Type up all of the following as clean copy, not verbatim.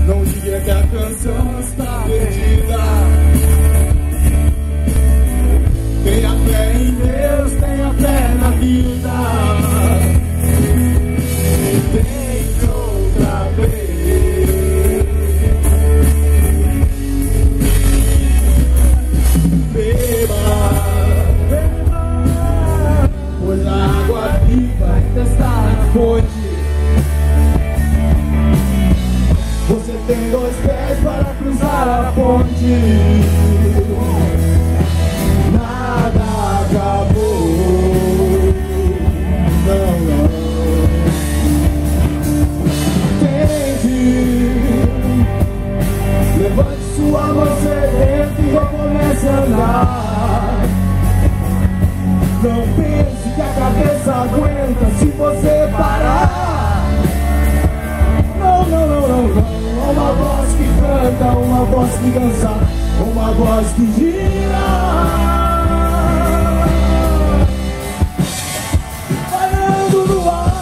Não diga que a canção está perdida. Tenha fé em Deus, tenha fé na vida. Tente outra vez. Beba, pois a água viva ainda está na fonte. Você tem dois pés para cruzar a ponte. Nada acabou. Não, não. Tente. Levante sua mão sedenta e recomece a andar. Não pense que a cabeça aguenta se você parar. Não, não, não, não, não. Uma voz que canta, uma voz que dança, uma voz que gira. Parando no ar.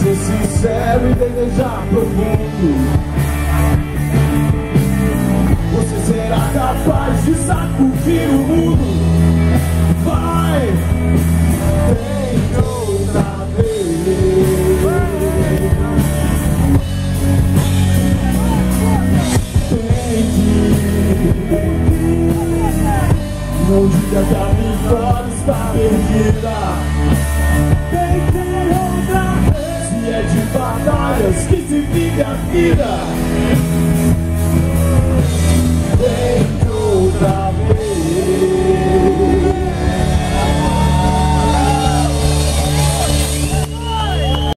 Sincero e desejar profundo. Você será capaz de sacudir o mundo. Vai, tente outra vez. Tente. Não diga que a vitória está perdida. Tente outra vez. É de batalhas que se vive a vida.